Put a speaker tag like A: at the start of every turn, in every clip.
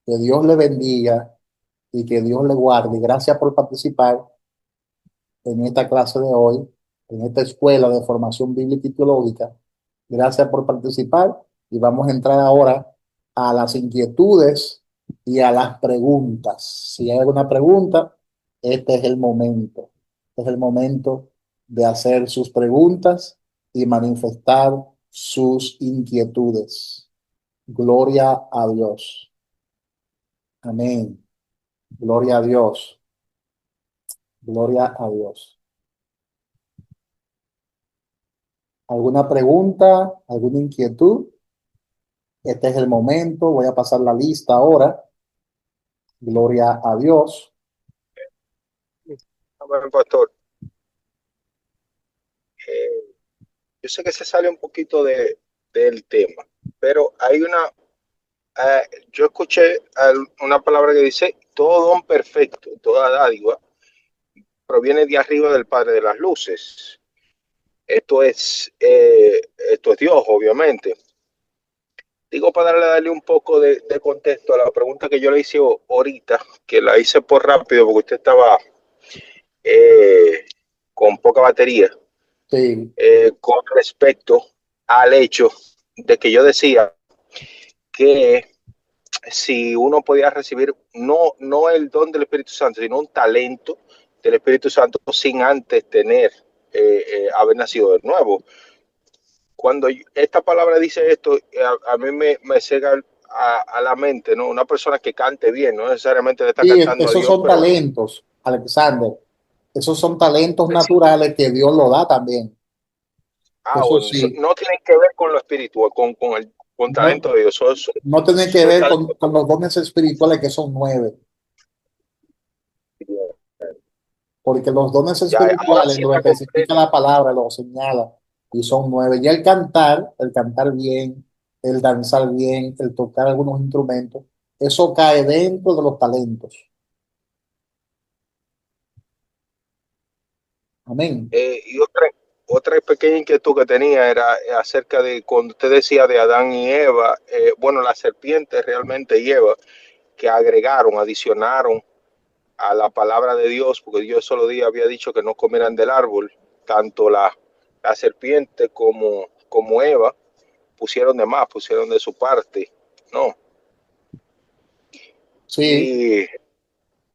A: Que Dios le bendiga y que Dios le guarde. Gracias por participar en esta clase de hoy, en esta escuela de formación bíblica y teológica. Gracias por participar y vamos a entrar ahora a las inquietudes y a las preguntas. Si hay alguna pregunta, este es el momento. Este es el momento de hacer sus preguntas y manifestar sus inquietudes. Gloria a Dios. Amén. Gloria a Dios. Gloria a Dios. ¿Alguna pregunta? ¿Alguna inquietud? Este es el momento. Voy a pasar la lista ahora. Gloria a Dios.
B: Bueno, pastor, eh, yo sé que se sale un poquito del tema, pero hay yo escuché una palabra que dice, todo don perfecto, toda dádiva, proviene de arriba del Padre de las Luces. Esto es Dios, obviamente. Digo para darle un poco de contexto a la pregunta que yo le hice ahorita, que la hice por rápido porque usted estaba eh, con poca batería.
A: Sí,
B: Con respecto al hecho de que yo decía que si uno podía recibir no el don del Espíritu Santo, sino un talento del Espíritu Santo sin antes haber nacido de nuevo. Cuando esta palabra dice esto, a mí me llega a la mente, ¿no? Una persona que cante bien, no necesariamente le está
A: sí,
B: cantando a
A: esos
B: Dios,
A: son
B: pero
A: talentos, Alexander. Esos son talentos naturales que Dios lo da también. Eso
B: bueno,
A: sí,
B: no tienen que ver con lo espiritual, con
A: no,
B: talento de Dios,
A: no tiene que
B: son
A: ver
B: talentos.
A: con los dones espirituales que son nueve, porque los dones
B: Ya, ahora
A: espirituales
B: sí
A: lo
B: está
A: especifica
B: completo.
A: la palabra, lo señala, y son nueve. Y el cantar bien, el danzar bien, el tocar algunos instrumentos, eso cae dentro de los talentos. Amén.
B: Y otra pequeña inquietud que tenía era acerca de cuando usted decía de Adán y Eva, bueno, la serpiente realmente y Eva, que adicionaron a la palabra de Dios, porque Dios solo día había dicho que no comieran del árbol, tanto la serpiente como Eva pusieron de más, pusieron de su parte, ¿no?
A: Sí,
B: Y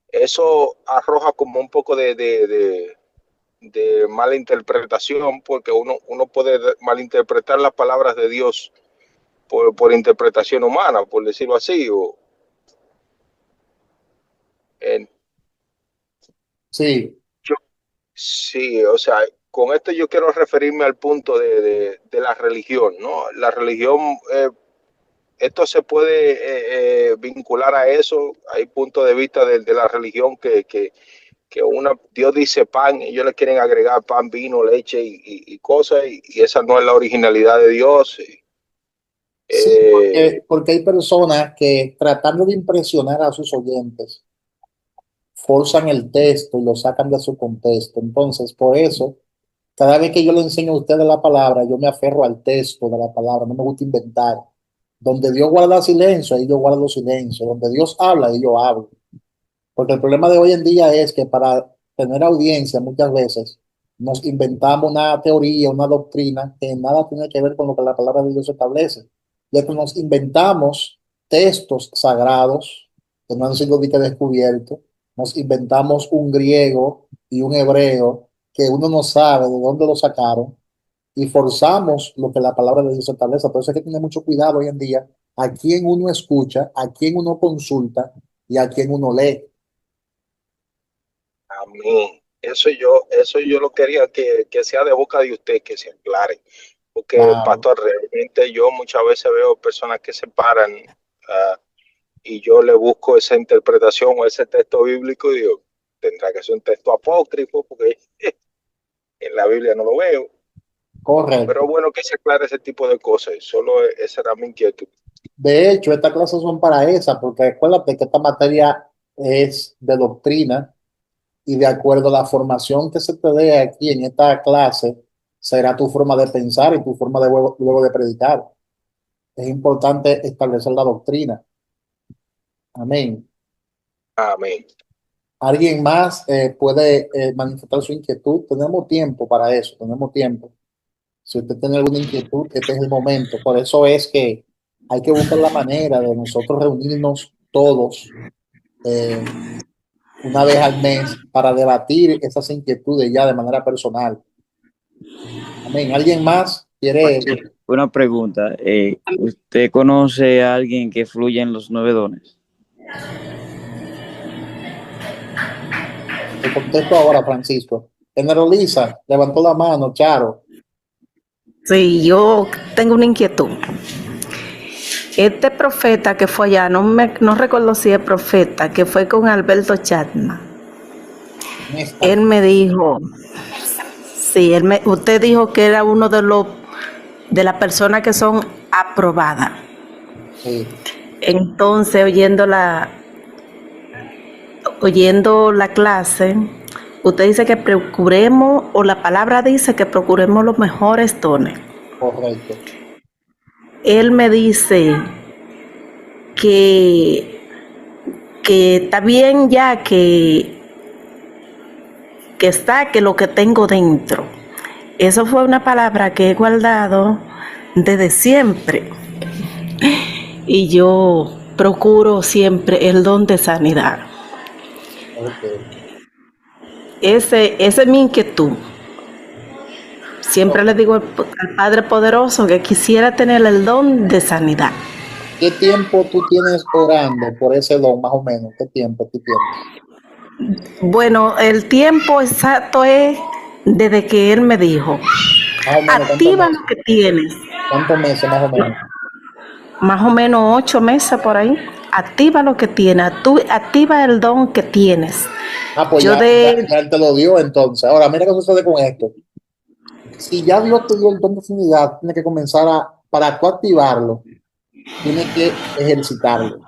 B: eso arroja como un poco de mala interpretación, porque uno puede malinterpretar las palabras de Dios por interpretación humana, por decirlo así. En,
A: sí,
B: yo, sí, o sea, con esto yo quiero referirme al punto de la religión, ¿no? La religión, esto se puede vincular a eso. Hay puntos de vista de la religión que Dios dice pan, y ellos le quieren agregar pan, vino, leche y cosas, y esa no es la originalidad de Dios.
A: sí,
B: Eh,
A: porque hay personas que tratando de impresionar a sus oyentes, forzan el texto y lo sacan de su contexto. Entonces, por eso, cada vez que yo le enseño a ustedes la palabra, yo me aferro al texto de la palabra, no me gusta inventar. Donde Dios guarda silencio, ahí yo guardo silencio. Donde Dios habla, ahí yo hablo. Porque el problema de hoy en día es que para tener audiencia muchas veces nos inventamos una teoría, una doctrina que nada tiene que ver con lo que la palabra de Dios establece. Ya que nos inventamos textos sagrados que no han sido ni que descubiertos, nos inventamos un griego y un hebreo que uno no sabe de dónde lo sacaron y forzamos lo que la palabra de Dios establece. Por eso hay que tener mucho cuidado hoy en día a quién uno escucha, a quién uno consulta y a quién uno lee.
B: a mí, eso yo lo quería que sea de boca de usted, que se aclare. Porque,
A: Claro.
B: pastor, realmente yo muchas veces veo personas que se paran, uh, y yo le busco esa interpretación o ese texto bíblico y digo, tendrá que ser un texto apócrifo porque en la Biblia no lo veo. Pero
A: Correcto.
B: bueno que se aclare ese tipo de cosas. Solo esa era mi inquietud.
A: De hecho, estas clases son para esa, porque acuérdate que esta materia es de doctrina y de acuerdo a la formación que se te dé aquí en esta clase, será tu forma de pensar y tu forma de luego de predicar. Es importante establecer la doctrina. Amén.
B: Amén.
A: ¿Alguien más puede manifestar su inquietud? Tenemos tiempo para eso, tenemos tiempo. Si usted tiene alguna inquietud, este es el momento. Por eso es que hay que buscar la manera de nosotros reunirnos todos eh, una vez al mes para debatir esas inquietudes ya de manera personal. Amén. ¿Alguien más quiere
C: Una pregunta, ¿usted conoce a alguien que fluya en los 9 dones?
A: te contesto ahora, Francisco? Generaliza, levantó la mano, Charo.
D: Sí, yo tengo una inquietud. Este profeta que fue allá, no recuerdo si es profeta, que fue con Alberto Chapman.
A: Néstor.
D: Él me dijo, sí, usted dijo que era uno de las personas que son aprobadas.
A: Sí,
D: Entonces, oyendo la clase, usted dice que procuremos, o la palabra dice que procuremos los mejores dones.
A: correcto.
D: Él me dice que, que está bien ya que lo que tengo dentro. Eso fue una palabra que he guardado desde siempre. Y yo procuro siempre el don de sanidad.
A: Ok.
D: Ese es mi inquietud. Siempre le digo al Padre Poderoso que quisiera tener el don de sanidad.
A: ¿Qué tiempo tú tienes orando por ese don, más o menos? ¿Qué tiempo tú tienes?
D: Bueno, el tiempo exacto es desde que él me dijo,
A: Más o menos, ¿cuántos
D: activa lo
A: meses?
D: que tienes.
A: ¿Cuántos meses, más o menos?
D: Más o menos 8 meses por ahí. Activa lo que tienes, activa el don que tienes.
A: Ah, pues
D: Yo de,
A: ya él te lo dio entonces. Ahora, mira qué sucede con esto. Si ya Dios te dio el don de sanidad, tienes que comenzar para tú activarlo, tienes que ejercitarlo.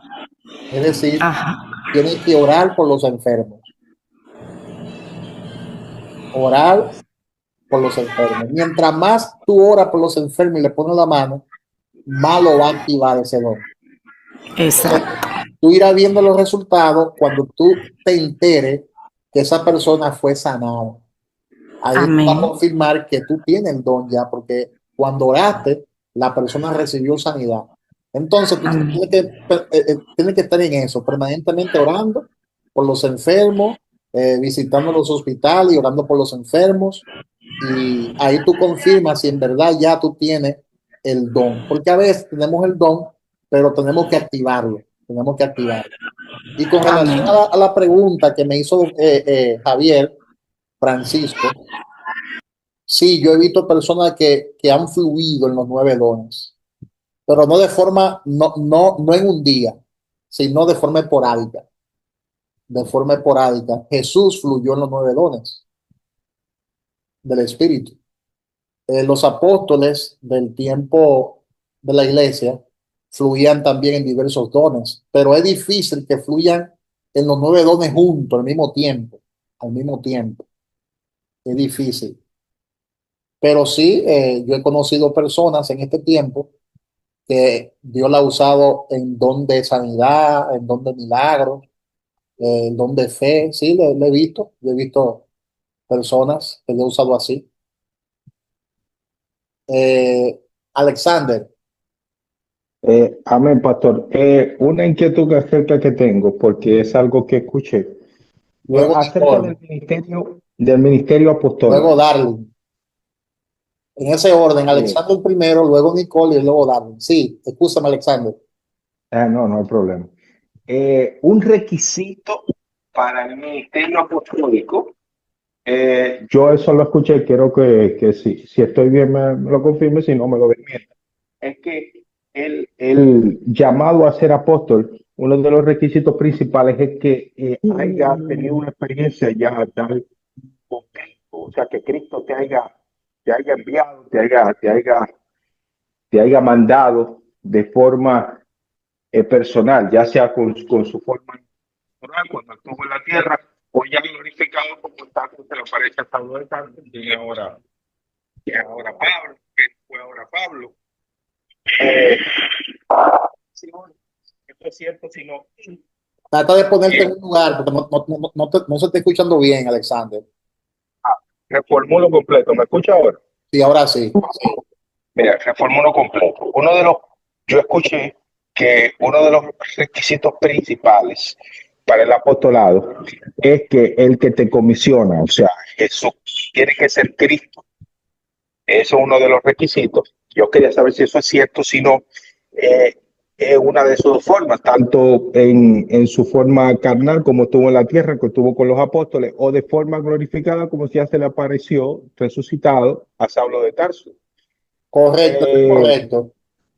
A: Es decir,
D: ajá,
A: tienes que orar por los enfermos. Orar por los enfermos. Mientras más tú oras por los enfermos y le pones la mano, más lo va a activar ese don. Entonces,
D: exacto.
A: tú irás viendo los resultados cuando tú te enteres que esa persona fue sanada. Ahí tú vas a
D: Amén.
A: confirmar que tú tienes el don ya, porque cuando oraste, la persona recibió sanidad. Entonces, tú
D: Amén.
A: tienes que estar en eso, permanentemente orando por los enfermos, visitando los hospitales y orando por los enfermos. Y ahí tú confirmas si en verdad ya tú tienes el don. Porque a veces tenemos el don, pero tenemos que activarlo. Tenemos que activarlo. Y con relación
D: Amén.
A: a la pregunta que me hizo Javier Francisco, sí, yo he visto personas que han fluido en los 9 dones, pero no de forma, no en un día, sino de forma esporádica. De forma esporádica. Jesús fluyó en los 9 dones del Espíritu. Los apóstoles del tiempo de la iglesia fluían también en diversos dones, pero es difícil que fluyan en los 9 dones juntos al mismo tiempo. Es difícil. Pero sí, yo he conocido personas en este tiempo que Dios la ha usado en don de sanidad, en don de milagros, en don de fe. Sí, le he visto. Yo he visto personas que lo he usado así. Eh, Alexander,
E: Amén, pastor. Una inquietud acerca que tengo, porque es algo que escuché,
A: luego
E: acerca
A: Nicole,
E: del ministerio
A: luego
E: apostólico.
A: Darling. En ese orden,
E: Eh,
A: Alexander primero, luego Nicole y luego Darling. Sí, escúchame, Alexander.
E: no, no hay problema. Un requisito para el ministerio apostólico, yo eso lo escuché, quiero que si estoy bien me lo confirme, si no me lo desmienta. Es que el llamado a ser apóstol, uno de los requisitos principales es que haya tenido una experiencia ya tal con Cristo, o sea, que Cristo te haya enviado, te haya mandado de forma personal, ya sea con su forma natural, cuando estuvo en la tierra, o ya glorificado como está, que se le aparece a Pablo de Tarso, que ahora Pablo, que fue ahora Pablo. Eh, sí, bueno, esto es cierto, sino
A: Trata de ponerte en
B: Bien,
A: un lugar porque no se está escuchando bien, Alexander.
B: reformulo completo. ¿Me escucha ahora?
A: Sí, ahora sí.
B: Mira, reformulo completo. Yo escuché que uno de los requisitos principales
E: para el apostolado es que el que te comisiona, o sea, Jesús,
B: tiene que ser Cristo. Eso es uno de los requisitos. Yo quería saber si eso es cierto, si no, eh, es una de sus formas,
E: tanto en su forma carnal como estuvo en la tierra, que estuvo con los apóstoles, o de forma glorificada como si ya se le apareció resucitado a Saulo de Tarso.
A: Correcto, eso es
E: Eh,
A: correcto.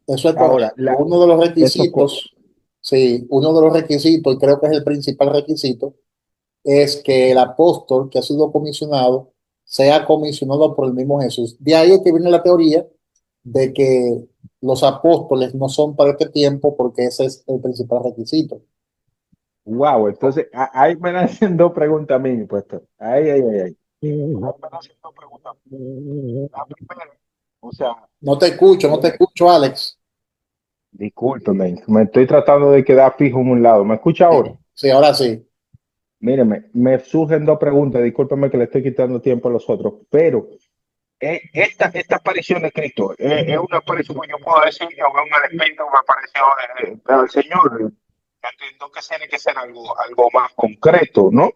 A: Eso es
E: ahora,
A: correcto. Uno de los
E: eso,
A: requisitos, sí, uno de los requisitos, y creo que es el principal requisito, es que el apóstol que ha sido comisionado sea comisionado por el mismo Jesús. De ahí es que viene la teoría de que los apóstoles no son para este tiempo porque ese es el principal requisito.
E: wow, entonces ahí me hacen dos preguntas a mí, pues. Ahí, ahí, ahí, ahí. Ahí me hacen dos preguntas. La primera, o sea,
A: No te escucho, Alex.
E: discúlpeme, me estoy tratando de quedar fijo en un lado. ¿Me escucha ahora?
A: Sí, sí, ahora sí.
E: Míreme, me surgen dos preguntas, discúlpeme que le estoy quitando tiempo a los otros, pero esta aparición de Cristo es una aparición que yo puedo decir que es un espíritu que me apareció del Señor. Yo entiendo que tiene que ser algo más concreto, ¿no?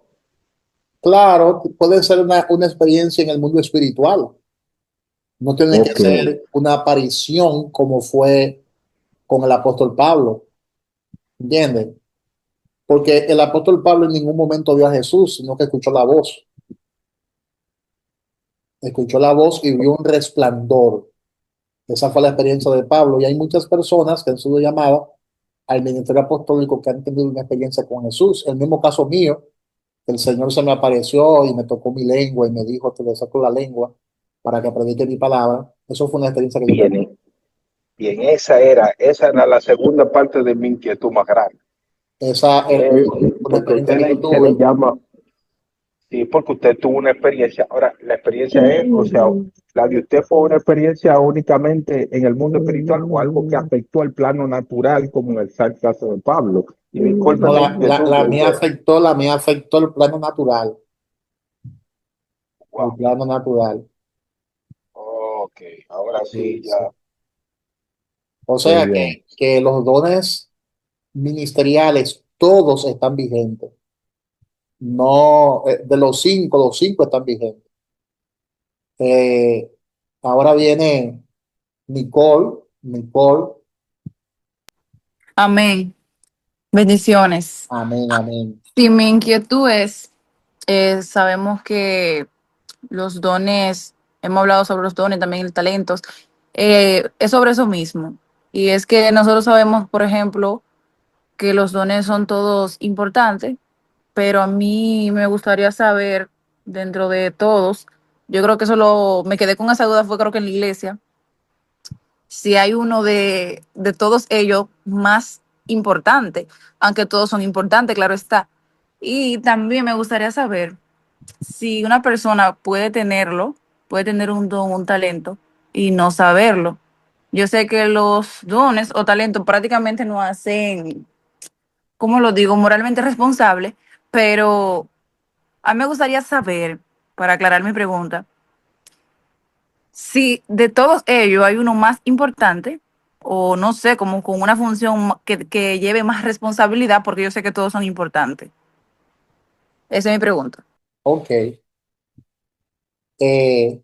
A: Claro, puede ser una experiencia en el mundo espiritual. No tiene que
E: Ok,
A: ser una aparición como fue con el apóstol Pablo. ¿Entiendes? Porque el apóstol Pablo en ningún momento vio a Jesús, sino que escuchó la voz. Escuchó la voz y vio un resplandor. Esa fue la experiencia de Pablo. Y hay muchas personas que han sido llamadas al ministerio apostólico que han tenido una experiencia con Jesús. El mismo caso mío, el Señor se me apareció y me tocó mi lengua y me dijo, te le saco la lengua para que predique mi palabra. Eso fue una experiencia que yo tuve.
B: bien, bien, esa era la segunda parte de mi inquietud más grande.
A: Esa era
E: eh,
A: una
E: porque
A: experiencia
E: usted
A: que yo
E: se le
A: tuve.
E: llama, sí, porque usted tuvo una experiencia. Ahora, la experiencia es, o sea, la de usted fue una experiencia únicamente en el mundo espiritual o algo que afectó al plano natural, como en el caso de Pablo. Y
A: No,
E: discúlpeme
A: la
E: inquietud,
A: mía afectó, la mía afectó el plano natural. El
B: Wow.
A: plano natural.
B: Ok, ahora sí,
A: Sí,
B: ya.
A: sí. O
E: qué
A: sea
E: bien.
A: que los dones ministeriales todos están vigentes. No, de los cinco están vigentes. Eh, ahora viene Nicole,
F: Amén. Bendiciones.
A: amén, amén.
F: Sí, mi inquietud es, sabemos que los dones, hemos hablado sobre los dones, también el talentos, es sobre eso mismo. Y es que nosotros sabemos, por ejemplo, que los dones son todos importantes, pero a mí me gustaría saber, dentro de todos, yo creo que solo me quedé con esa duda, fue creo que en la iglesia, si hay uno de todos ellos más importante, aunque todos son importantes, claro está. Y también me gustaría saber si una persona puede tenerlo, puede tener un don, un talento y no saberlo. Yo sé que los dones o talentos prácticamente no hacen, como lo digo, moralmente responsable, pero a mí me gustaría saber, para aclarar mi pregunta, si de todos ellos hay uno más importante, o no sé, como con una función que lleve más responsabilidad, porque yo sé que todos son importantes. Esa es mi pregunta.
A: Ok. Eh,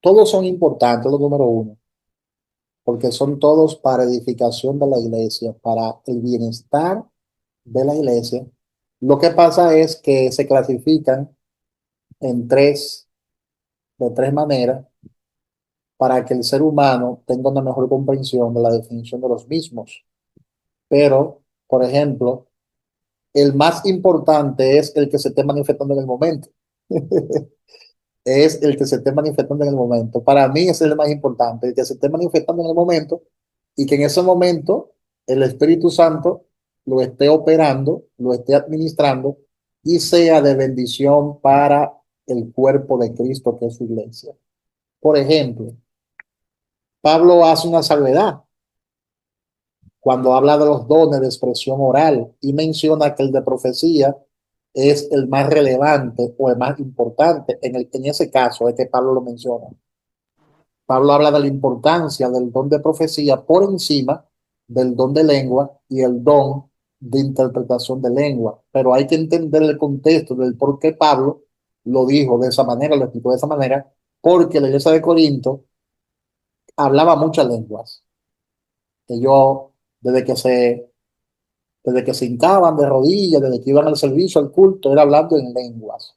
A: todos son importantes, los número uno, porque son todos para edificación de la iglesia, para el bienestar de la iglesia. Lo que pasa es que se clasifican en de tres maneras para que el ser humano tenga una mejor comprensión de la definición de los mismos. Pero, por ejemplo, el más importante es el que se esté manifestando en el momento. Es el que se esté manifestando en el momento. Para mí ese es el más importante, el que se esté manifestando en el momento y que en ese momento el Espíritu Santo lo esté operando, lo esté administrando y sea de bendición para el cuerpo de Cristo que es su iglesia. Por ejemplo, Pablo hace una salvedad. cuando habla de los dones de expresión oral y menciona que el de profecía es el más relevante o el más importante. En ese caso es que Pablo lo menciona. Pablo habla de la importancia del don de profecía por encima del don de lengua y el don de interpretación de lengua. Pero hay que entender el contexto del por qué Pablo lo dijo de esa manera, lo explicó de esa manera, porque la iglesia de Corinto hablaba muchas lenguas. Ellos, desde que se, desde que se hincaban de rodillas, desde que iban al servicio, al culto, era hablando en lenguas,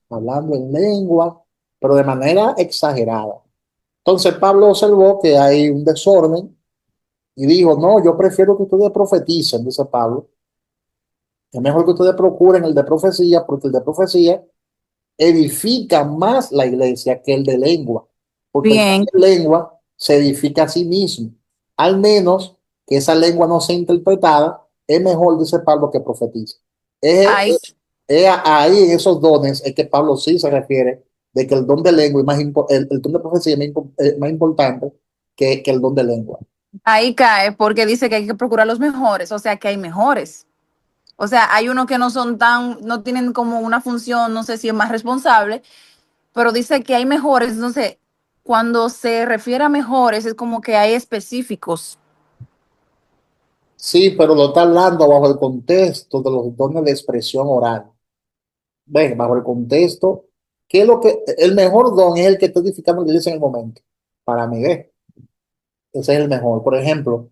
A: pero de manera exagerada. Entonces Pablo observó que hay un desorden y dijo, no, yo prefiero que ustedes profeticen, dice Pablo. Es mejor que ustedes procuren el de profecía, porque el de profecía edifica más la iglesia que el de lengua, porque el
F: Bien,
A: de lengua se edifica a sí mismo. Al menos que esa lengua no sea interpretada, es mejor, dice Pablo, que profetice. Es,
F: ahí,
A: ahí en esos dones es que Pablo sí se refiere de que el don de lengua es más el don de profecía es más importante que el don de lengua.
F: ahí cae porque dice que hay que procurar los mejores, o sea que hay mejores. O sea, hay unos que no son tan, no tienen como una función, no sé si es más responsable, pero dice que hay mejores. Entonces, cuando se refiere a mejores, es como que hay específicos.
A: Sí, pero lo está hablando bajo el contexto de los dones de expresión oral. Ven, bajo el contexto, ¿qué es lo que el mejor don es el que está edificando la iglesia en el momento? Para mí, ve, ese es el mejor. Por ejemplo,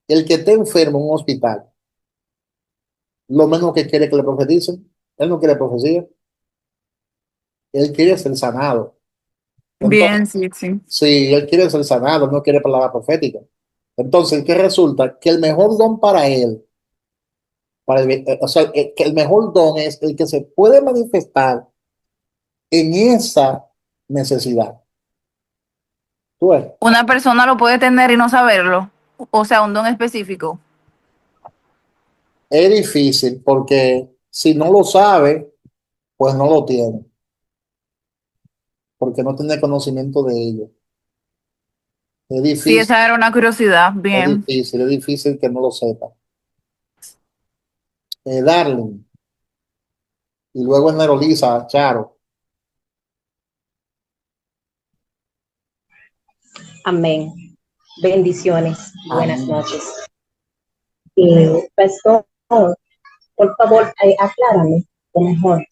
A: el que esté enfermo en un hospital, lo menos que quiere que le profeticen, él no quiere profecía, él quiere ser sanado. Entonces,
F: Bien, sí, sí.
A: si él quiere ser sanado, no quiere palabra profética. Entonces, ¿qué resulta? Que el mejor don para él, o sea, que el mejor don es el que se puede manifestar en esa necesidad. ¿Tú ves?
F: Una persona lo puede tener y no saberlo. O sea, un don específico.
A: Es difícil porque si no lo sabe, pues no lo tiene, porque no tiene conocimiento de ello. Es
F: Sí,
A: difícil,
F: esa era una curiosidad.
A: es
F: Bien.
A: difícil, es difícil que no lo sepa. Darling, y luego en Neroliza, Charo.
G: Amén. Bendiciones. Buenas
A: Amén.
G: noches. Pastor, por favor, aclárame, o mejor,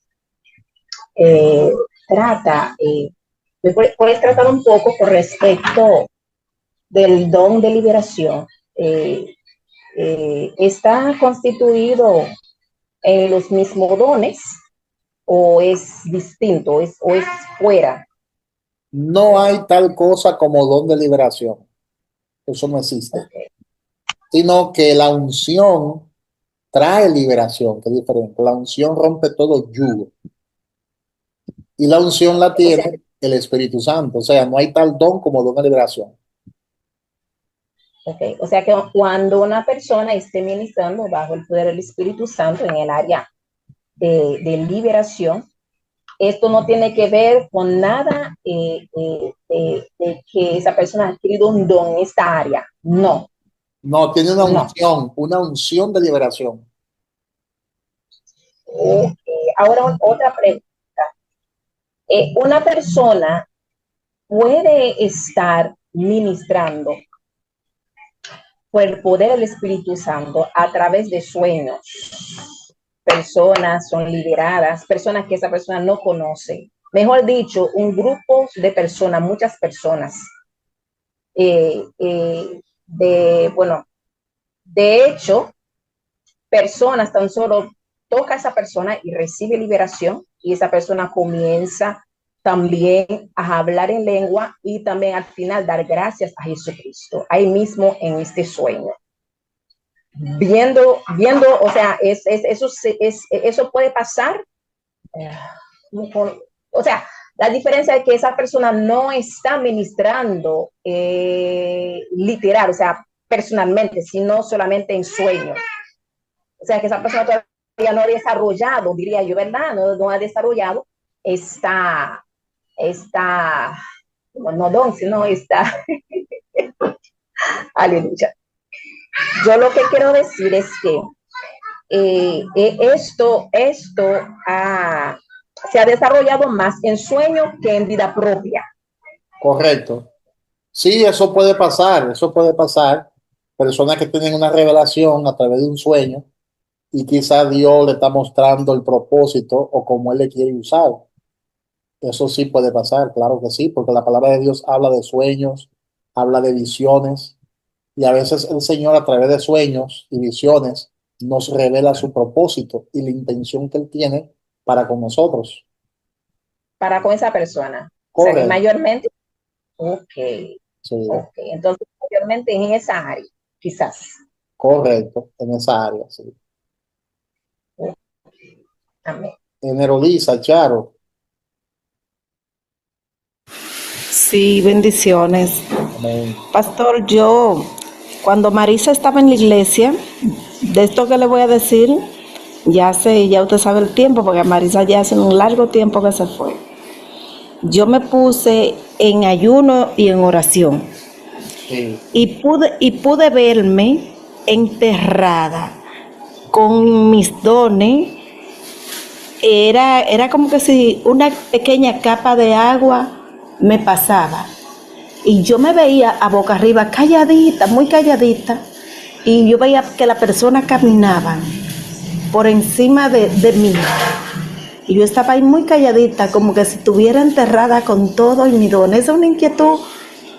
G: eh, trata, puedes tratar un poco con respecto del don de liberación. Eh, ¿Está constituido en los mismos dones o es distinto, o es fuera?
A: No hay tal cosa como don de liberación. Eso no existe.
G: Okay.
A: Sino que la unción trae liberación, que es diferente. La unción rompe todo yugo. Y la unción la
G: O sea,
A: tiene el Espíritu Santo. O sea, no hay tal don como don de liberación.
G: okay. O sea que cuando una persona esté ministrando bajo el poder del Espíritu Santo en el área de liberación, esto no tiene que ver con nada de que esa persona ha adquirido un don en esta área. No,
A: No, tiene
G: no.
A: una unción de liberación.
G: Okay. Ahora otra pregunta. Una persona puede estar ministrando por el poder del Espíritu Santo a través de sueños. Personas son liberadas, personas que esa persona no conoce. Mejor dicho, un grupo de personas, muchas personas. Bueno, de hecho, personas tan solo toca a esa persona y recibe liberación y esa persona comienza también a hablar en lengua y también al final dar gracias a Jesucristo, ahí mismo en este sueño. Viendo, o sea, eso puede pasar. O sea, la diferencia es que esa persona no está ministrando literal, o sea, personalmente, sino solamente en sueños. O sea, que esa persona todavía no ha desarrollado, diría yo, ¿verdad? No ha desarrollado esta no don, sino esta, Aleluya. Yo lo que quiero decir es que esto se ha desarrollado más en sueño que en vida propia.
A: Correcto. Sí, eso puede pasar, eso puede pasar. Personas que tienen una revelación a través de un sueño y quizás Dios le está mostrando el propósito o cómo Él le quiere usar. Eso sí puede pasar, claro que sí, porque la palabra de Dios habla de sueños, habla de visiones y a veces el Señor a través de sueños y visiones nos revela su propósito y la intención que Él tiene para con nosotros.
G: Para con esa persona. O sea, que
A: Correcto.
G: mayormente, ok,
A: Sí,
G: ok. Entonces, mayormente en esa área, quizás.
A: correcto, en esa área, sí.
G: Amén.
A: Eneroliza, Charo.
D: Sí, bendiciones.
A: Amén.
D: Pastor, yo, cuando Marisa estaba en la iglesia, de esto que le voy a decir, ya usted sabe el tiempo, porque Marisa ya hace un largo tiempo que se fue. Yo me puse en ayuno y en oración.
A: Sí.
D: Y pude verme enterrada con mis dones. Era como que si una pequeña capa de agua me pasaba. Y yo me veía a boca arriba, calladita, muy calladita. Y yo veía que la persona caminaba por encima de mí. Y yo estaba ahí muy calladita, como que si estuviera enterrada con todo y mi don. Esa es una inquietud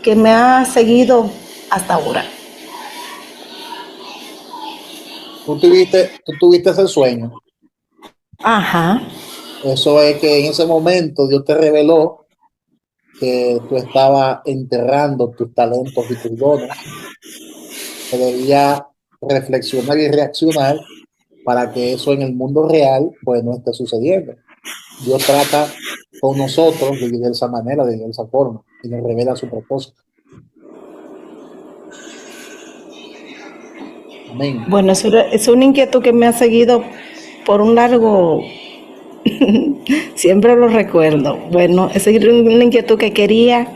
D: que me ha seguido hasta ahora.
A: Tú tuviste ese sueño.
D: Ajá.
A: Eso es que en ese momento Dios te reveló que tú estabas enterrando tus talentos y tus dones. Que debía reflexionar y reaccionar para que eso en el mundo real pues no esté sucediendo. Dios trata con nosotros de diversa manera, de diversa forma, y nos revela su propósito. Amén.
D: Bueno, es una inquietud que me ha seguido por un largo, siempre lo recuerdo. Bueno, es una inquietud que quería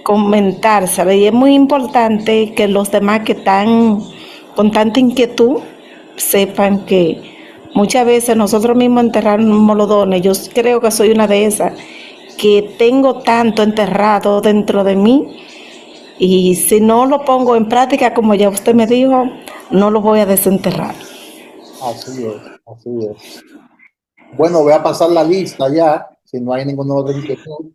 D: comentar, ¿sabe? Y es muy importante que los demás que están con tanta inquietud sepan que muchas veces nosotros mismos enterramos los dones. Yo creo que soy una de esas, que tengo tanto enterrado dentro de mí y si no lo pongo en práctica, como ya usted me dijo, no lo voy a desenterrar.
A: Así es, así es. Bueno, voy a pasar la lista ya, si no hay ninguna otra inquietud,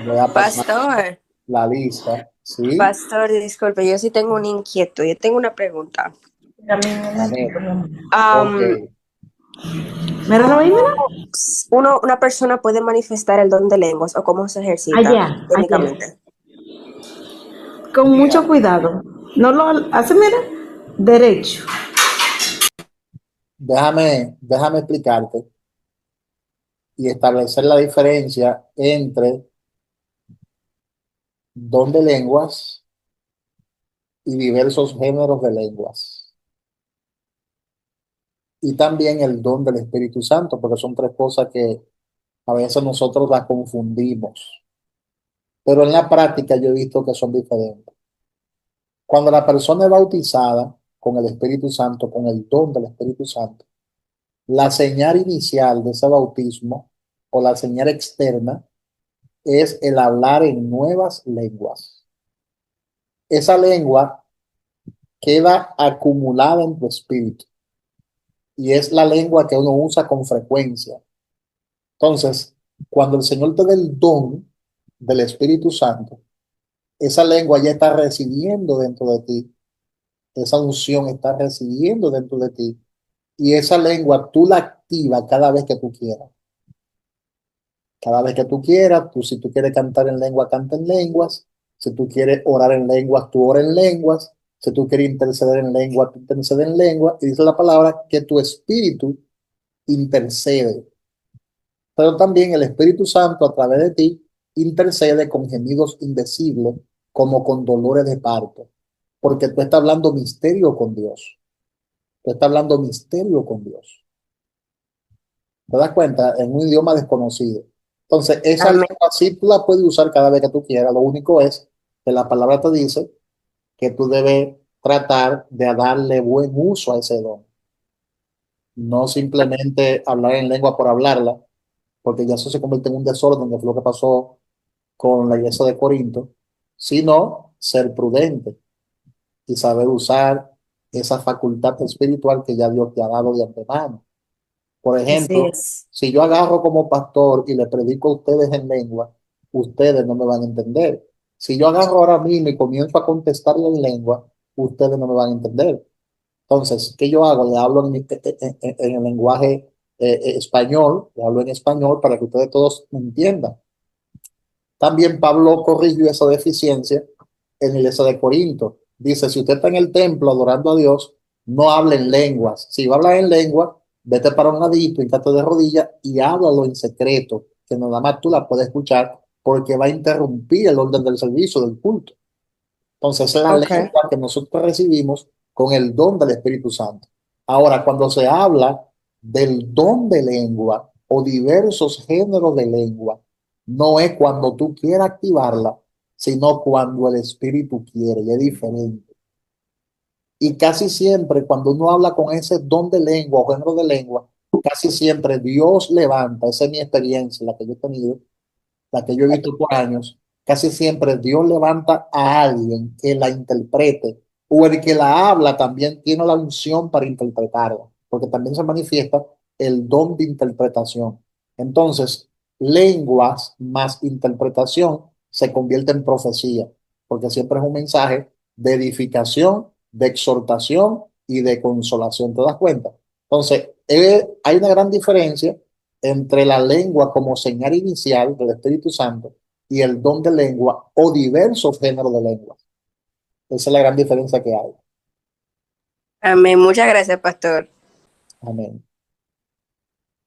A: voy a pasar
H: Pastor,
A: la lista, ¿sí?
H: pastor, disculpe, yo sí tengo una inquietud, yo tengo una pregunta.
A: A ver,
H: Am,
A: ok.
H: ¿Cómo una persona puede manifestar el don de lenguas o cómo se ejercita
D: Allá,
H: técnicamente?
D: con mucho cuidado. No lo hace, mira, derecho.
A: Déjame explicarte y establecer la diferencia entre don de lenguas y diversos géneros de lenguas. Y también el don del Espíritu Santo, porque son tres cosas que a veces nosotros las confundimos. Pero en la práctica yo he visto que son diferentes. Cuando la persona es bautizada con el Espíritu Santo, con el don del Espíritu Santo, la señal inicial de ese bautismo o la señal externa es el hablar en nuevas lenguas. Esa lengua queda acumulada en tu espíritu y es la lengua que uno usa con frecuencia. Entonces, cuando el Señor te da el don del Espíritu Santo, esa lengua ya está residiendo dentro de ti, esa unción está residiendo dentro de ti y esa lengua tú la activas cada vez que tú quieras. Cada vez que tú quieras, si tú quieres cantar en lengua, canta en lenguas. Si tú quieres orar en lenguas, tú ora en lenguas. Si tú quieres interceder en lengua, tú intercedes en lengua. Y dice la palabra que tu espíritu intercede. Pero también el Espíritu Santo a través de ti intercede con gemidos indecibles, como con dolores de parto. Porque tú estás hablando misterio con Dios. Tú estás hablando misterio con Dios. ¿Te das cuenta? En un idioma desconocido. Entonces, esa
H: Amén.
A: lengua sí tú la puedes usar cada vez que tú quieras. Lo único es que la palabra te dice que tú debes tratar de darle buen uso a ese don. No simplemente hablar en lengua por hablarla, porque ya eso se convierte en un desorden, que fue lo que pasó con la iglesia de Corinto, sino ser prudente y saber usar esa facultad espiritual que ya Dios te ha dado de antemano. Por
H: Así
A: ejemplo,
H: es.
A: si yo agarro como pastor y le predico a ustedes en lengua, ustedes no me van a entender. Si yo agarro ahora mismo y comienzo a contestarle en lengua, ustedes no me van a entender. Entonces, ¿qué yo hago? Le hablo en el lenguaje español, le hablo en español para que ustedes todos me entiendan. También Pablo corrigió esa deficiencia en la iglesia de Corinto. Dice, si usted está en el templo adorando a Dios, no hable en lenguas. Si va a hablar en lengua, vete para un ladito, hincate de rodillas y háblalo en secreto, que nada más tú la puedes escuchar porque va a interrumpir el orden del servicio, del culto. Entonces, es la
H: Ok.
A: lengua que nosotros recibimos con el don del Espíritu Santo. Ahora, cuando se habla del don de lengua o diversos géneros de lengua, no es cuando tú quieras activarla, sino cuando el Espíritu quiere, y es diferente. Y casi siempre, cuando uno habla con ese don de lengua o género de lengua, casi siempre Dios levanta, esa es mi experiencia, la que yo he tenido, la que yo he visto por años, casi siempre Dios levanta a alguien que la interprete, o el que la habla también tiene la unción para interpretarla, porque también se manifiesta el don de interpretación. Entonces, lenguas más interpretación se convierte en profecía, porque siempre es un mensaje de edificación, de exhortación y de consolación. ¿Te das cuenta? Entonces, hay una gran diferencia entre la lengua como señal inicial del Espíritu Santo y el don de lengua o diversos géneros de lengua. Esa es la gran diferencia que hay.
H: Amén. Muchas gracias, pastor.
A: Amén.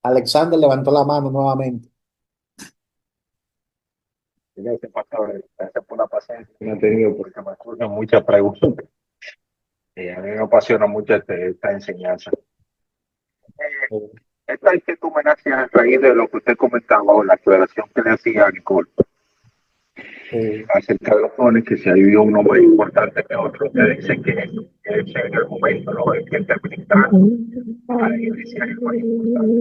A: Alexander levantó la mano nuevamente.
E: Gracias, pastor. Gracias por la paciencia que me ha tenido porque me surgen muchas preguntas. A mí me apasiona mucho esta enseñanza. Esta es que tú me hacías a raíz de lo que usted comentaba o la aclaración que le hacía a Nicole acerca de los dones, que si hay uno más importante que otro, usted dice que es en el momento, ¿no? El que está ministrando a la iglesia es el más importante.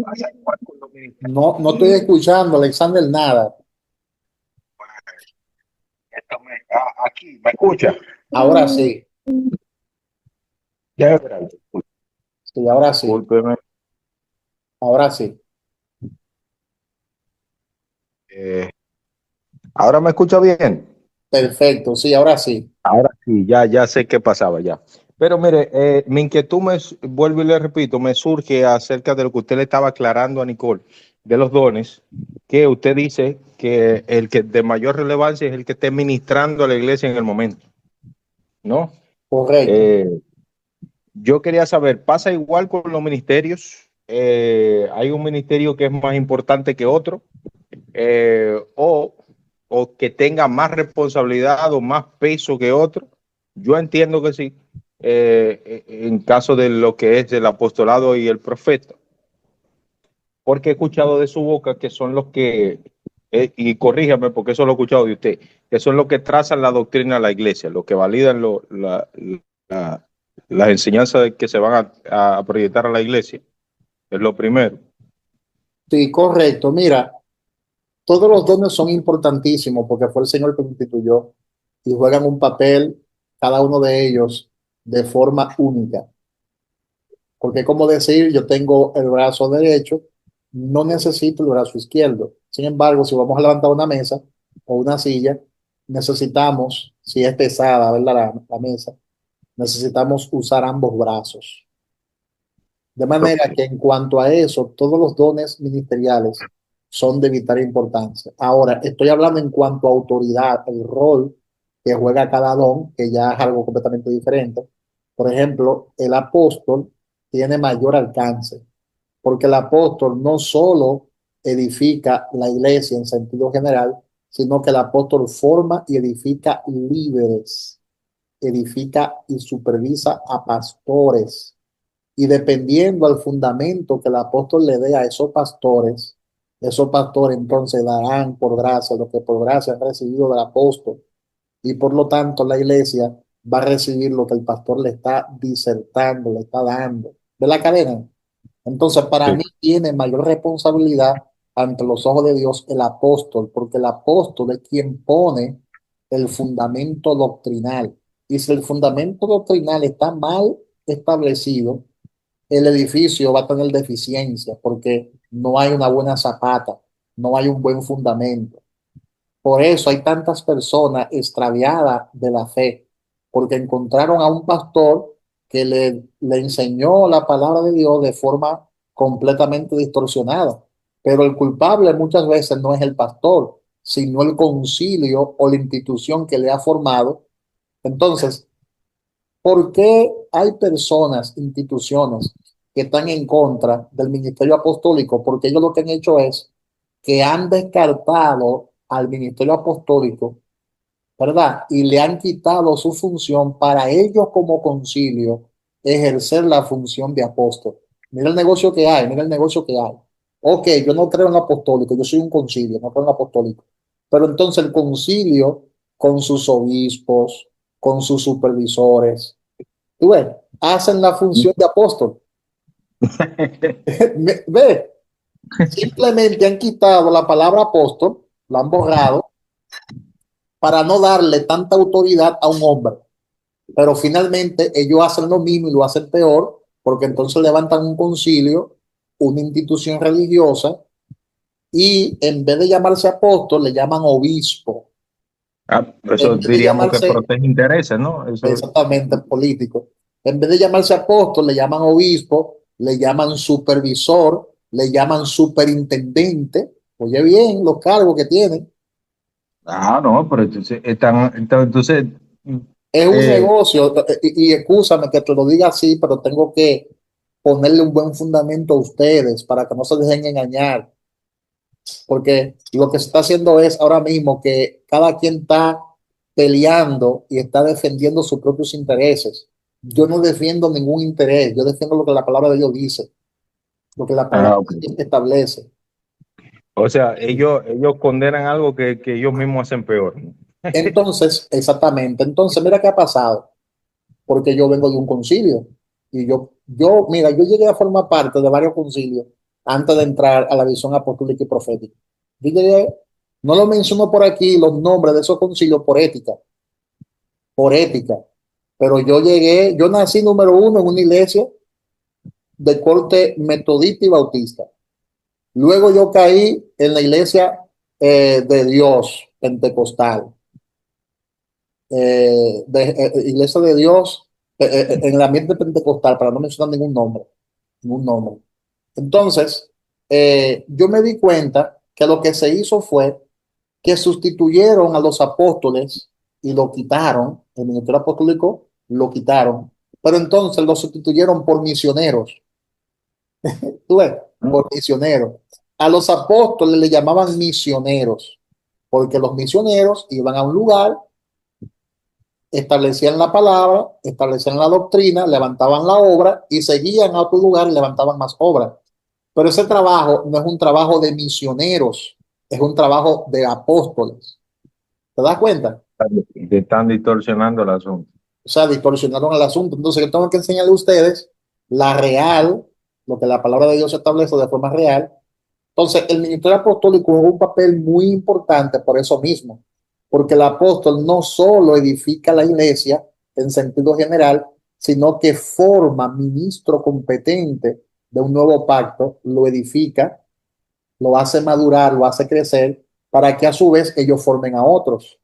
E: Pasa igual con los ministerios.
A: No estoy escuchando, Alexander, nada.
E: Aquí, ¿me escucha?
A: Ahora sí.
E: Ya, verá.
A: Sí, ahora sí.
E: Discúlpeme.
A: Ahora sí.
E: Ahora me escucha bien.
A: Perfecto. Sí, ahora sí.
E: Ahora sí, ya sé qué pasaba ya. Pero mire, mi inquietud vuelvo y le repito, me surge acerca de lo que usted le estaba aclarando a Nicole, de los dones, que usted dice que el que de mayor relevancia es el que esté ministrando a la iglesia en el momento, ¿no?
A: Correcto.
E: Yo quería saber, ¿pasa igual con los ministerios? ¿Hay un ministerio que es más importante que otro? O que tenga más responsabilidad o más peso que otro. Yo entiendo que sí, en caso de lo que es el apostolado y el profeta, porque he escuchado de su boca que son los que, y corríjame porque eso lo he escuchado de usted, que son los que trazan la doctrina de la iglesia, los que validan la, las enseñanzas que se van a proyectar a la iglesia, es lo primero.
A: Sí, correcto. Mira, todos los dones son importantísimos porque fue el Señor que los instituyó y juegan un papel, cada uno de ellos, de forma única. Porque es como decir, yo tengo el brazo derecho, no necesito el brazo izquierdo. Sin embargo, si vamos a levantar una mesa o una silla, necesitamos, si es pesada, ¿verdad? La mesa, necesitamos usar ambos brazos. De manera que en cuanto a eso, todos los dones ministeriales son de vital importancia. Ahora, estoy hablando en cuanto a autoridad, el rol que juega cada don, que ya es algo completamente diferente. Por ejemplo, el apóstol tiene mayor alcance, porque el apóstol no solo edifica la iglesia en sentido general, sino que el apóstol forma y edifica líderes, edifica y supervisa a pastores y dependiendo al fundamento que el apóstol le dé a esos pastores, Esos pastores entonces darán por gracia lo que por gracia han recibido del apóstol y por lo tanto la iglesia va a recibir lo que el pastor le está disertando, le está dando. ¿Ve la cadena? Entonces, para
E: Sí.
A: mí tiene mayor responsabilidad ante los ojos de Dios el apóstol, porque el apóstol es quien pone el fundamento doctrinal. Y si el fundamento doctrinal está mal establecido, el edificio va a tener deficiencias, porque no hay una buena zapata, no hay un buen fundamento. Por eso hay tantas personas extraviadas de la fe, porque encontraron a un pastor que le enseñó la palabra de Dios de forma completamente distorsionada. Pero el culpable muchas veces no es el pastor, sino el concilio o la institución que le ha formado. Entonces, ¿por qué hay personas, instituciones que están en contra del ministerio apostólico? Porque ellos lo que han hecho es que han descartado al ministerio apostólico, ¿verdad? Y le han quitado su función para ellos como concilio ejercer la función de apóstol. Mira el negocio que hay, mira el negocio que hay. Ok, yo no creo en apostólico, yo soy un concilio, no creo en apostólico. Pero entonces el concilio con sus obispos, con sus supervisores, tú ves, hacen la función de apóstol. Ve, simplemente han quitado la palabra apóstol, la han borrado para no darle tanta autoridad a un hombre. Pero finalmente ellos hacen lo mismo y lo hacen peor, porque entonces levantan un concilio, una institución religiosa, y en vez de llamarse apóstol, le llaman obispo.
E: Eso
A: En vez de
E: diríamos que
A: llamarse
E: protege intereses, ¿no? Eso.
A: exactamente político, en vez de llamarse apóstol, le llaman obispo, le llaman supervisor, le llaman superintendente. Oye bien, los cargos que tienen.
E: No, pero entonces,
A: Es un
E: eh,
A: negocio, y excúsame que te lo diga así, pero tengo que ponerle un buen fundamento a ustedes para que no se dejen engañar, porque lo que se está haciendo es ahora mismo que cada quien está peleando y está defendiendo sus propios intereses. Yo no defiendo ningún interés, yo defiendo lo que la palabra de Dios dice, lo que la palabra
E: ok.
A: de Dios establece.
E: O sea, ellos condenan algo que ellos mismos hacen peor, ¿no?
A: Entonces, exactamente, entonces mira qué ha pasado, porque yo vengo de un concilio y mira, yo llegué a formar parte de varios concilios antes de entrar a la visión apostólica y profética. Yo llegué, no lo menciono por aquí los nombres de esos concilios por ética, pero yo nací número uno en una iglesia de corte metodista y bautista. Luego yo caí en la iglesia de Dios pentecostal, iglesia de Dios en el ambiente pentecostal, para no mencionar ningún nombre, ningún nombre. Entonces, yo me di cuenta que lo que se hizo fue que sustituyeron a los apóstoles y lo quitaron, el ministerio apostólico lo quitaron, pero entonces lo sustituyeron por misioneros. ¿Tú ves? Por misioneros. A los apóstoles le llamaban misioneros, porque los misioneros iban a un lugar, establecían la palabra, establecían la doctrina, levantaban la obra y seguían a otro lugar y levantaban más obra. Pero ese trabajo no es un trabajo de misioneros, es un trabajo de apóstoles. ¿Te das cuenta?
E: Que están distorsionando el asunto.
A: O sea, distorsionaron el asunto. Entonces, yo tengo que enseñarle a ustedes la real, lo que la palabra de Dios establece de forma real. Entonces, el ministerio apostólico juega un papel muy importante por eso mismo, porque el apóstol no solo edifica la iglesia en sentido general, sino que forma ministro competente de un nuevo pacto, lo edifica, lo hace madurar, lo hace crecer, para que a su vez ellos formen a otros.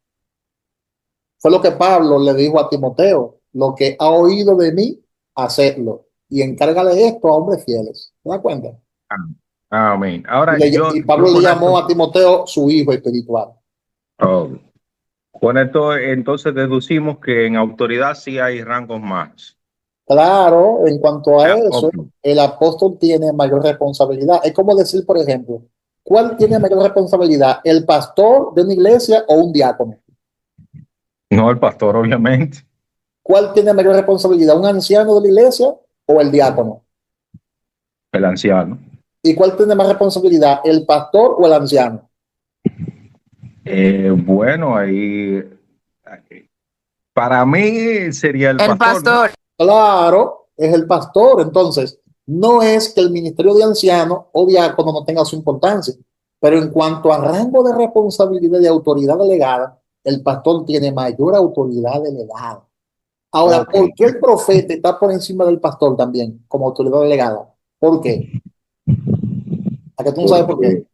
A: Fue lo que Pablo le dijo a Timoteo: lo que ha oído de mí, hacedlo, y encárgale esto a hombres fieles. ¿Te das cuenta?
E: Amén. Ahora,
A: Y Pablo le llamó a Timoteo su hijo espiritual.
E: oh, con esto, entonces deducimos que en autoridad sí hay rangos más.
A: Claro, en cuanto a eso,
E: Ok.
A: el apóstol tiene mayor responsabilidad. Es como decir, por ejemplo, ¿cuál tiene mayor responsabilidad? ¿El pastor de una iglesia o un diácono?
E: No el pastor, obviamente.
A: ¿Cuál tiene mayor responsabilidad? ¿Un anciano de la iglesia o el diácono?
E: El anciano.
A: ¿Y cuál tiene más responsabilidad, el pastor o el anciano?
E: Bueno, ahí para mí sería el
F: El
E: pastor, ¿no?
F: pastor.
A: Claro, es el pastor. Entonces, no es que el ministerio de anciano o diácono no tenga su importancia, pero en cuanto a rango de responsabilidad y autoridad delegada, el pastor tiene mayor autoridad delegada. Ahora,
E: Ok,
A: ¿por qué el profeta está por encima del pastor también como autoridad delegada? ¿Por qué? ¿A que tú no sabes por qué?
E: porque,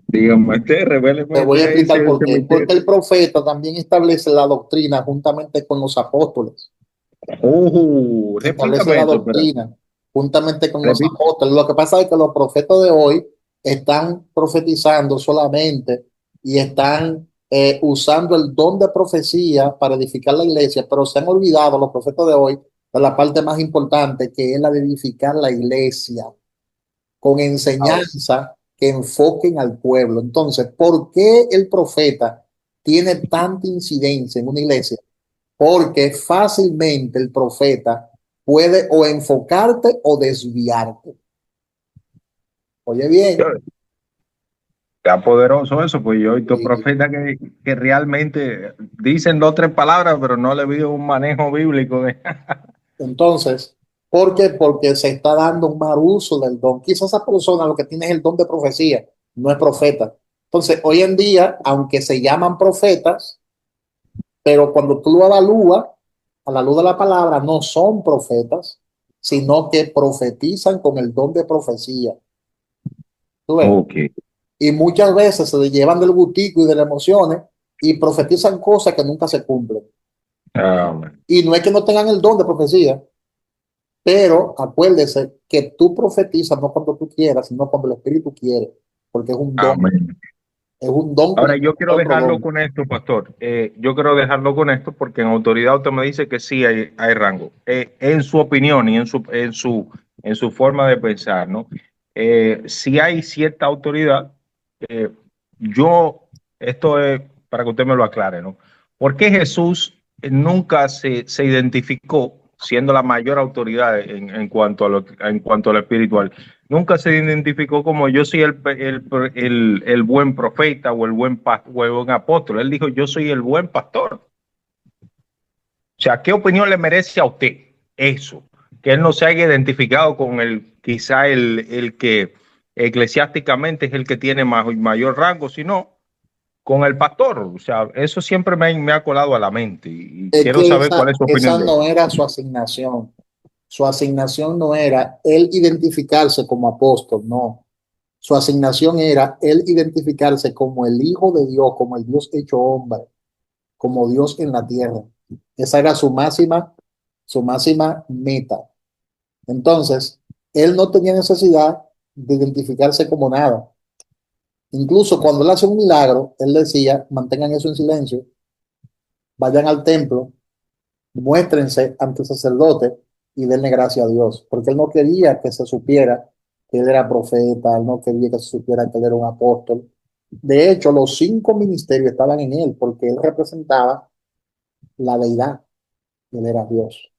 E: dígame usted, revéleme
A: Te voy a
E: usted
A: explicar
E: ese,
A: por
E: ese
A: qué. Porque
E: misterio.
A: el profeta también establece la doctrina juntamente con los apóstoles. Establece
E: Replícame
A: la
E: eso, espera.
A: doctrina juntamente con los
E: Repite.
A: apóstoles. Lo que pasa es que los profetas de hoy están profetizando solamente y están usando el don de profecía para edificar la iglesia, pero se han olvidado los profetas de hoy de la parte más importante, que es la de edificar la iglesia con
E: Ah,
A: enseñanza que enfoquen al pueblo. Entonces, ¿por qué el profeta tiene tanta incidencia en una iglesia? Porque fácilmente el profeta puede o enfocarte o desviarte. Oye bien,
E: está poderoso eso, pues yo he visto
A: y
E: profetas que realmente dicen dos o tres palabras, pero no le veo un manejo bíblico de...
A: entonces, ¿por qué? Porque se está dando un mal uso del don. Quizás esa persona lo que tiene es el don de profecía, no es profeta. Entonces, hoy en día, aunque se llaman profetas, pero cuando tú lo evalúas a la luz de la palabra, no son profetas, sino que profetizan con el don de profecía. ¿Tú ves?
E: Ok,
A: Y muchas veces se llevan del gustico y de las emociones y profetizan cosas que nunca se cumplen.
E: amén.
A: Y no es que no tengan el don de profecía, pero acuérdese que tú profetizas no cuando tú quieras, sino cuando el Espíritu quiere, porque
E: Amén.
A: es un don como
E: Ahora, yo quiero
A: otro
E: dejarlo
A: don.
E: con esto, pastor. Yo quiero dejarlo con esto porque en autoridad usted me dice que sí hay rango. En su opinión y en su forma de pensar, ¿no? Si hay cierta autoridad, eh, yo, esto es para que usted me lo aclare, ¿no? ¿Por qué Jesús nunca se identificó siendo la mayor autoridad en cuanto a lo espiritual? Nunca se identificó como yo soy el buen profeta o o el buen apóstol. Él dijo, yo soy el buen pastor. O sea, ¿qué opinión le merece a usted eso? Que él no se haya identificado con quizá el que eclesiásticamente es el que tiene mayor rango, sino con el pastor. O sea, eso siempre me ha colado a la mente y
A: Es
E: quiero
A: que
E: saber cuál es su
A: esa
E: opinión de
A: no
E: eso.
A: era su asignación. Su asignación no era él identificarse como apóstol, no. Su asignación era él identificarse como el Hijo de Dios, como el Dios hecho hombre, como Dios en la tierra. Esa era su máxima meta. Entonces, él no tenía necesidad de identificarse como nada. Incluso cuando él hace un milagro, él decía, mantengan eso en silencio, vayan al templo, muéstrense ante el sacerdote y denle gracias a Dios, porque él no quería que se supiera que él era profeta, él no quería que se supiera que él era un apóstol. De hecho, los 5 ministerios estaban en él, porque él representaba la deidad, él era Dios.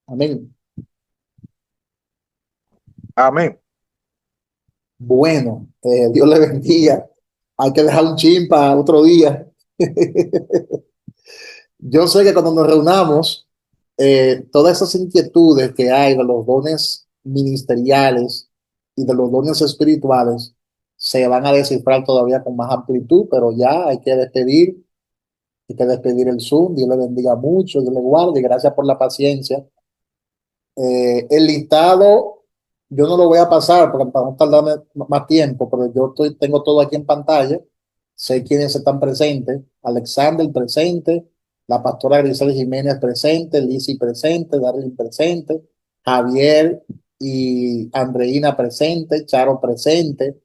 A: Amén.
E: Amén.
A: Bueno, Dios le bendiga. Hay que dejar un chin para otro día. Yo sé que cuando nos reunamos, todas esas inquietudes que hay de los dones ministeriales y de los dones espirituales se van a descifrar todavía con más amplitud, pero ya hay que despedir el Zoom. Dios le bendiga mucho, Dios le guarde y gracias por la paciencia. El listado, yo no lo voy a pasar porque para no tardarme más tiempo, pero tengo todo aquí en pantalla. Sé quiénes están presentes. Alexander presente, la pastora Grisel Jiménez presente, Lizzy presente, Darlene presente, Javier y Andreina presente, Charo presente,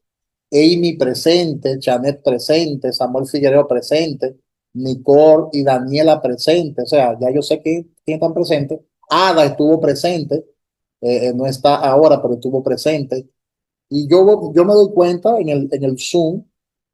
A: Amy presente, Janet presente, Samuel Figueroa presente, Nicole y Daniela presente. O sea, ya yo sé quién están presentes. Ada estuvo presente, no está ahora, pero estuvo presente. Y yo me doy cuenta en el Zoom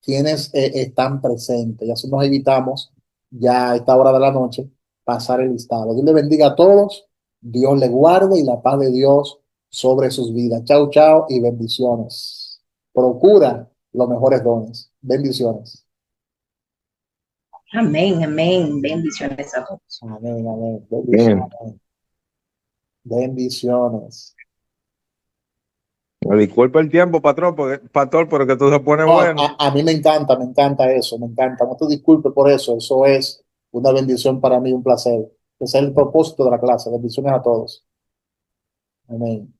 A: quienes están presentes. Y así nos evitamos ya a esta hora de la noche pasar el listado. Dios le bendiga a todos Dios le guarde y la paz de Dios sobre sus vidas. Chao, chao y bendiciones. Procura los mejores dones. Bendiciones.
G: Amén, amén. Bendiciones a todos.
A: Amén, amén.
E: Bien.
A: Bendiciones. Bendiciones.
I: Me disculpa el tiempo, patrón, pastor, pero que todo se pone
A: No,
I: bueno.
A: a mí me encanta eso, me encanta. No te disculpes por eso, eso es una bendición para mí, un placer. Ese es el propósito de la clase. Bendiciones a todos. Amén.